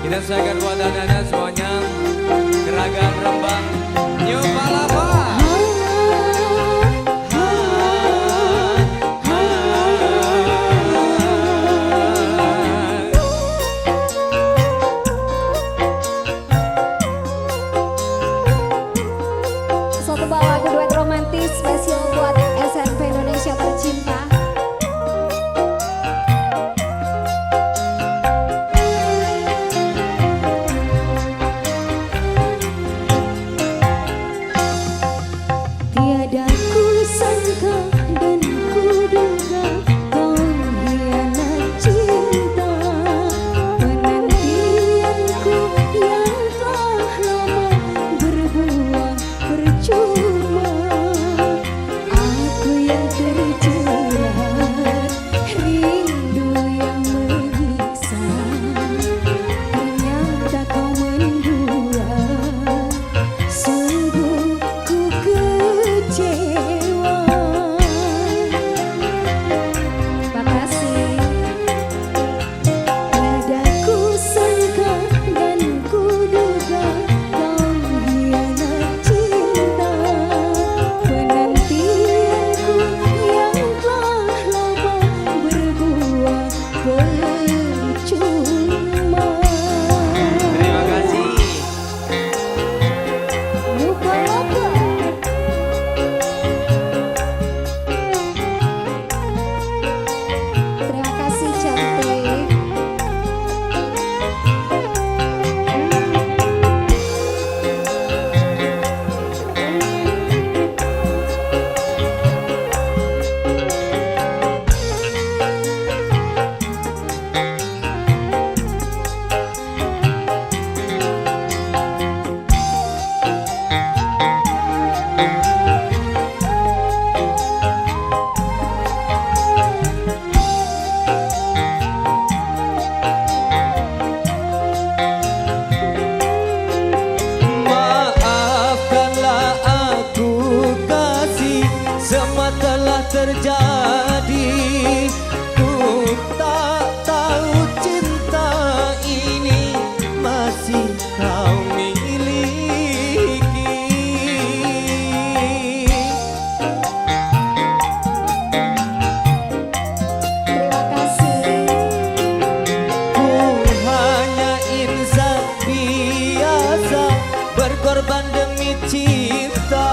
Kita siapkan buat anda semuanya. Gerakan Rembang New Palapa. Satu buah lagu duet romantis spesial buat SNP Indonesia tercinta. Tiada ku sangka dan ku duga kau hianat cinta. Penantianku yang telah lama berbuah percuma. Aku yang terjerat rindu yang menyiksa. Ternyata kau mendua. Sungguh ku kecewa. Makasih. Tiada ku sangka dan ku duga kau hianat cinta. Penantianku yang telah lama berbuah percuma. Terima kasih. Lupa apa? Terima kasih cantik. Maafkanlah aku kasih, semua telah terjadi. Ku tak tahu cinta ini masih kau miliki. Terima kasih. Ku hanya insan biasa, berkorban demi cinta.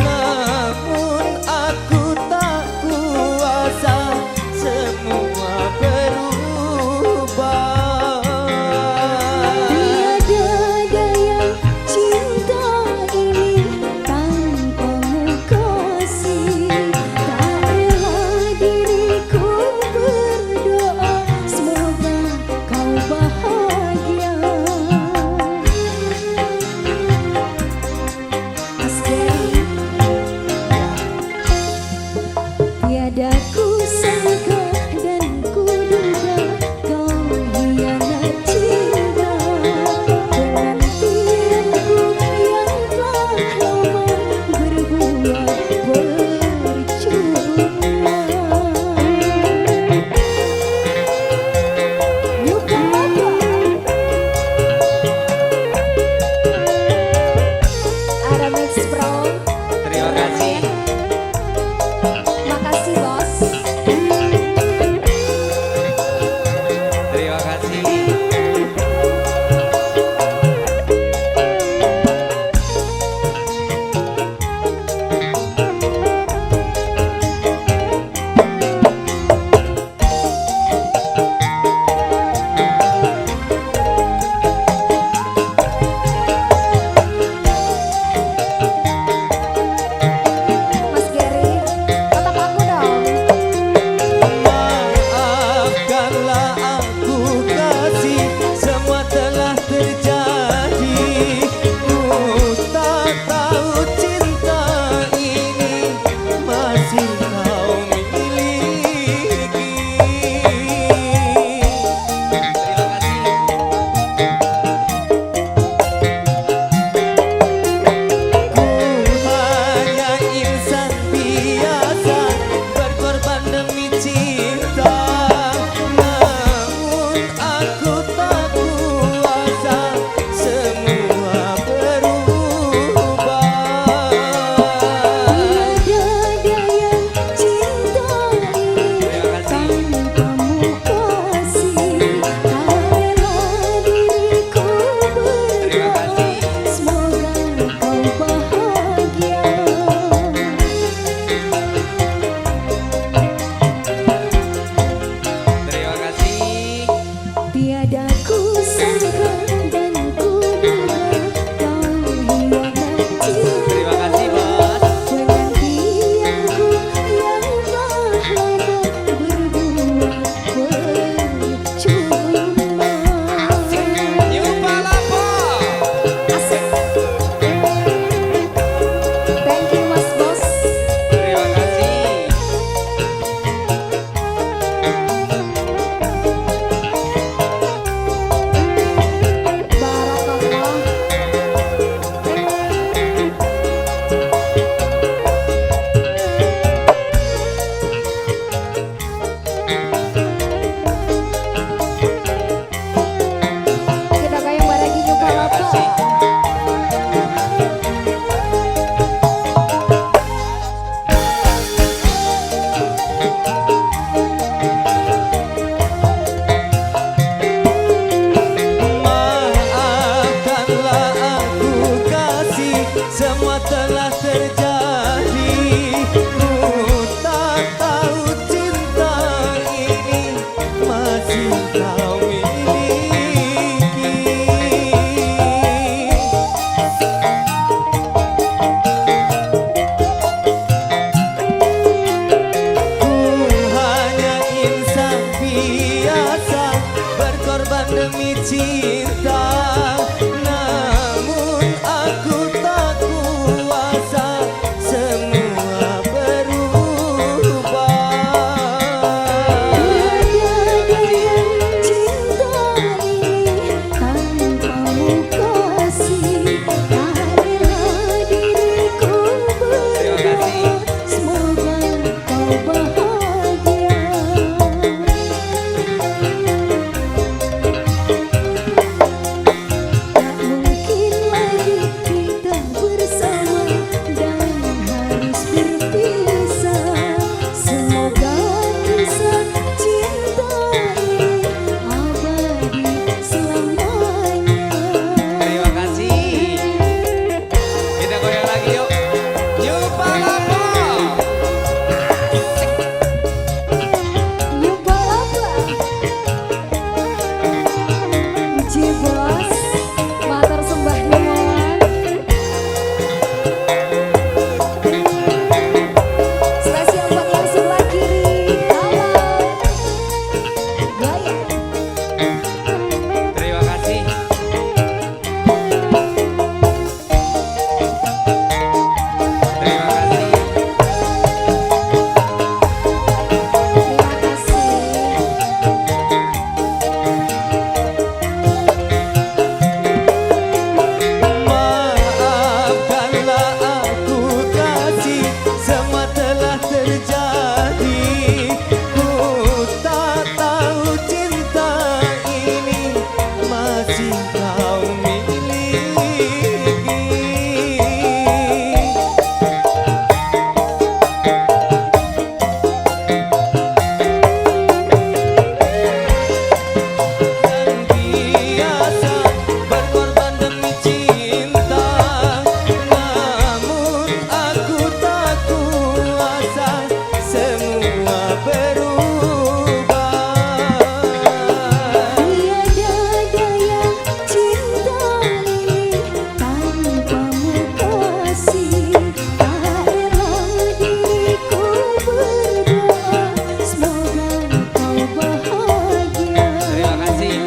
Namun aku tak kuasa, semua berubah. Tiada daya cinta ini tanpamu kasih. Tak rela diriku berdoa semoga kau bahagia. Asgari. Tiada ku sangka dan ku duga kau hianat cinta. Penantianku yang telah lama berbuah percuma. Lupa apa? Ada Mix Pro. Terima kasih. Makasih bos. cinta, namun aku tak kuasa, semua berubah. Tiada yang cinta ini tanpamu kasih, tak rela diriku berdoa, semoga kau bahagia. Tak mungkin lagi kita bersama dan harus berpisah. Semoga kisah cinta ini abadi selamanya. Terima kasih. Kita goyang lagi yuk. Yuk Palapa. New Palapa, Jebos, matur sembah nyuwun. Spesial buat yang sebelah kiri. Halo. Gaya. Terima kasih. Terima kasih. Terima kasih. Maafkanlah aku kasih, semua telah terjadi. Ku tak tahu cinta ini masih kau miliki. Biasa berkorban demi cinta, namun aku tak kuasa, semua berubah. tiada daya cinta ini tanpamu kasih, tak rela diriku berdoa, semoga kau bahagia. Terima kasih.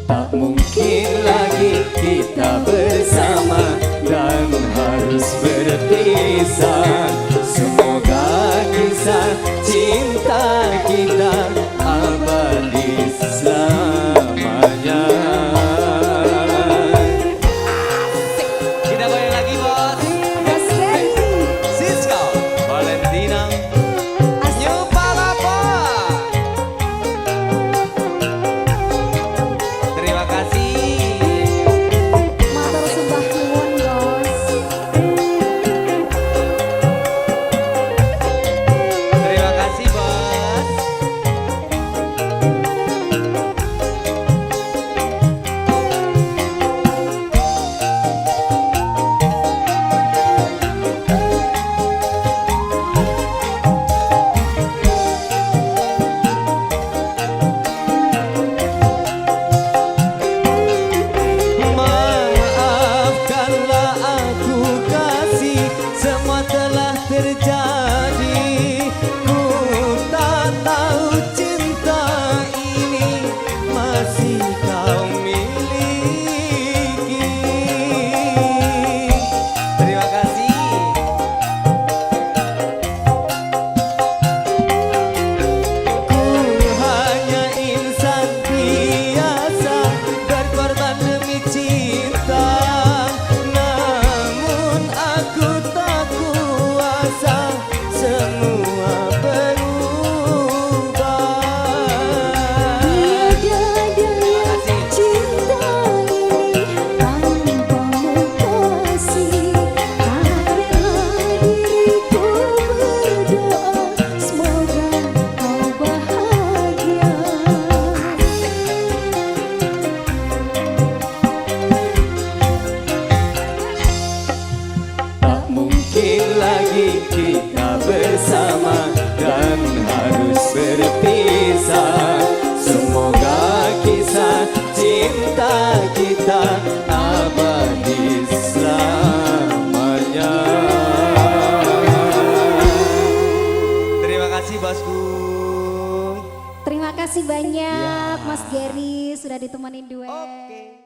Tak mungkin lagi kita bersama dan harus berpisah. Semoga kisah cinta kita abadi selamanya. Kita goyang lagi bos. Mas Ferry. Sisko Valentina New Palapa. Terima kasih. Matur sembah nyuwun, Bos. Terima kasih bos. Terima kasih banyak Iya. Mas Gary sudah ditemenin duet. Oke.